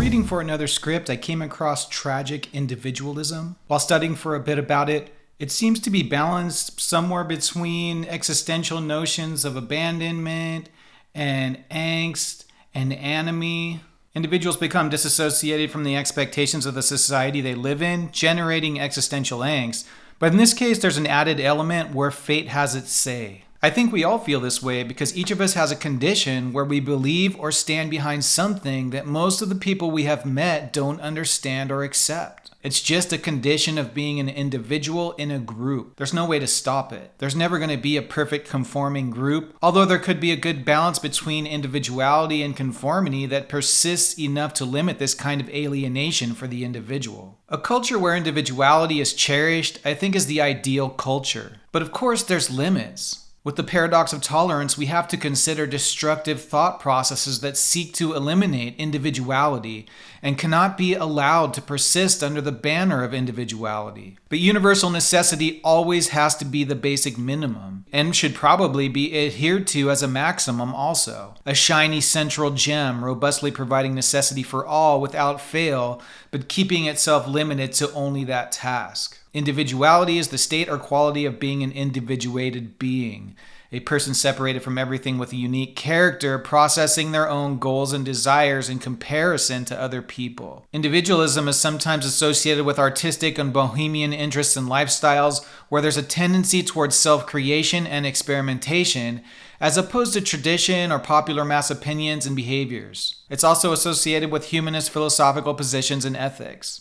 reading for another script, I came across tragic individualism. While studying for a bit about it, it seems to be balanced somewhere between existential notions of abandonment and angst and anomie. Individuals become disassociated from the expectations of the society they live in, generating existential angst. But in this case, there's an added element where fate has its say. I think we all feel this way because each of us has a condition where we believe or stand behind something that most of the people we have met don't understand or accept. It's just a condition of being an individual in a group. There's no way to stop it. There's never going to be a perfect conforming group, although there could be a good balance between individuality and conformity that persists enough to limit this kind of alienation for the individual. A culture where individuality is cherished, I think, is the ideal culture. But of course, there's limits. With the paradox of tolerance, we have to consider destructive thought processes that seek to eliminate individuality and cannot be allowed to persist under the banner of individuality. But universal necessity always has to be the basic minimum and should probably be adhered to as a maximum also. A shiny central gem robustly providing necessity for all without fail, but keeping itself limited to only that task. Individuality is the state or quality of being an individuated being, a person separated from everything with a unique character, processing their own goals and desires in comparison to other people. Individualism is sometimes associated with artistic and bohemian interests and lifestyles where there's a tendency towards self-creation and experimentation, as opposed to tradition or popular mass opinions and behaviors. It's also associated with humanist philosophical positions and ethics.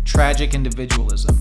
Tragic individualism.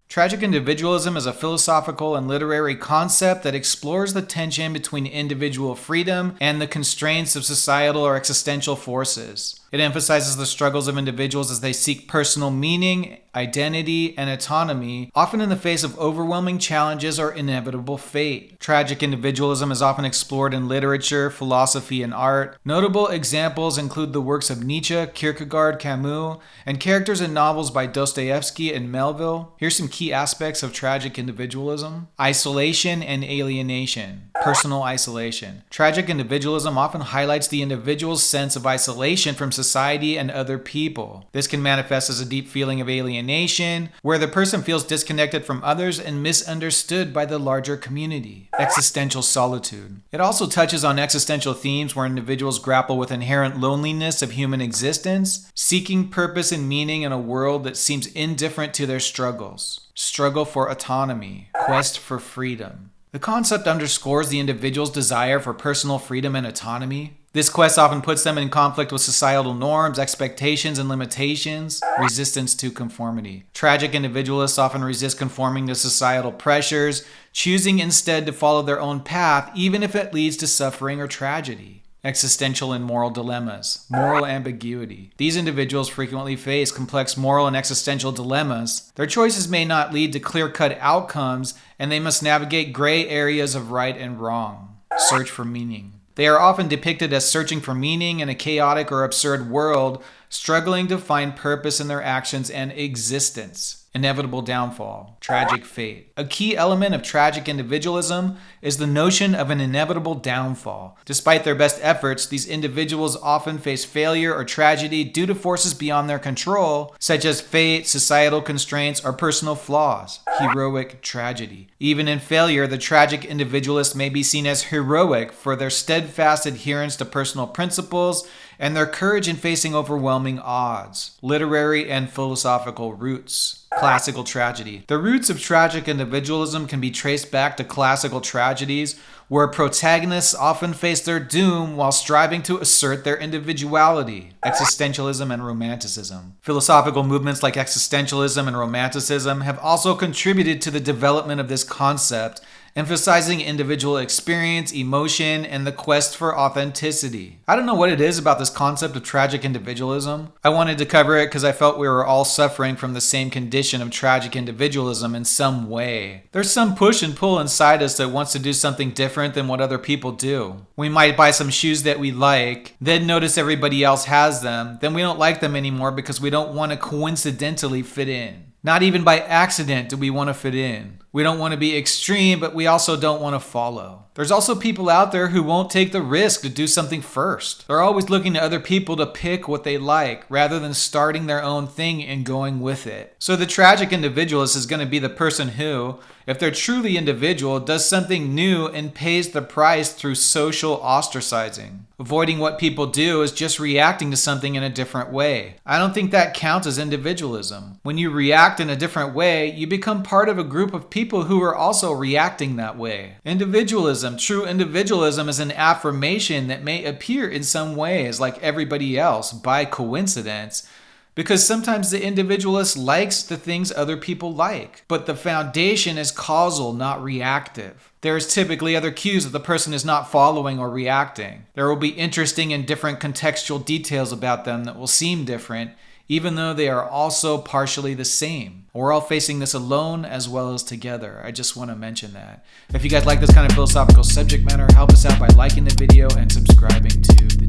Tragic individualism is a philosophical and literary concept that explores the tension between individual freedom and the constraints of societal or existential forces. It emphasizes the struggles of individuals as they seek personal meaning, identity, and autonomy, often in the face of overwhelming challenges or inevitable fate. Tragic individualism is often explored in literature, philosophy, and art. Notable examples include the works of Nietzsche, Kierkegaard, Camus, and characters in novels by Dostoevsky and Melville. Here's some key aspects of tragic individualism: isolation and alienation. Personal isolation. Tragic individualism often highlights the individual's sense of isolation from society and other people. This can manifest as a deep feeling of alienation, where the person feels disconnected from others and misunderstood by the larger community. Existential solitude. It also touches on existential themes where individuals grapple with inherent loneliness of human existence, seeking purpose and meaning in a world that seems indifferent to their struggles. Struggle for autonomy. Quest for freedom. The concept underscores the individual's desire for personal freedom and autonomy. This quest often puts them in conflict with societal norms, expectations, and limitations. Resistance to conformity. Tragic individualists often resist conforming to societal pressures, choosing instead to follow their own path, even if it leads to suffering or tragedy. Existential and moral dilemmas. Moral ambiguity. These individuals frequently face complex moral and existential dilemmas. Their choices may not lead to clear-cut outcomes, and they must navigate gray areas of right and wrong. Search for meaning. They are often depicted as searching for meaning in a chaotic or absurd world, struggling to find purpose in their actions and existence. Inevitable downfall. Tragic fate. A key element of tragic individualism is the notion of an inevitable downfall. Despite their best efforts, these individuals often face failure or tragedy due to forces beyond their control, such as fate, societal constraints, or personal flaws. Heroic tragedy. Even in failure, the tragic individualist may be seen as heroic for their steadfast adherence to personal principles and their courage in facing overwhelming odds. Literary and philosophical roots. Classical tragedy. The roots of tragic individualism can be traced back to classical tragedies, where protagonists often face their doom while striving to assert their individuality. Existentialism and romanticism. Philosophical movements like existentialism and romanticism have also contributed to the development of this concept, emphasizing individual experience, emotion, and the quest for authenticity. I don't know what it is about this concept of tragic individualism. I wanted to cover it because I felt we were all suffering from the same condition of tragic individualism in some way. There's some push and pull inside us that wants to do something different than what other people do. We might buy some shoes that we like, then notice everybody else has them, then we don't like them anymore because we don't want to coincidentally fit in. Not even by accident do we want to fit in. We don't want to be extreme, but we also don't want to follow. There's also people out there who won't take the risk to do something first. They're always looking to other people to pick what they like, rather than starting their own thing and going with it. So the tragic individualist is going to be the person who, if they're truly individual, does something new and pays the price through social ostracizing. Avoiding what people do is just reacting to something in a different way. I don't think that counts as individualism. When you react in a different way, you become part of a group of people who are also reacting that way. Individualism, true individualism, is an affirmation that may appear in some ways like everybody else by coincidence, because sometimes the individualist likes the things other people like. But the foundation is causal, not reactive. There is typically other cues that the person is not following or reacting. There will be interesting and different contextual details about them that will seem different, even though they are also partially the same. We're all facing this alone as well as together. I just want to mention that. If you guys like this kind of philosophical subject matter, help us out by liking the video and subscribing to the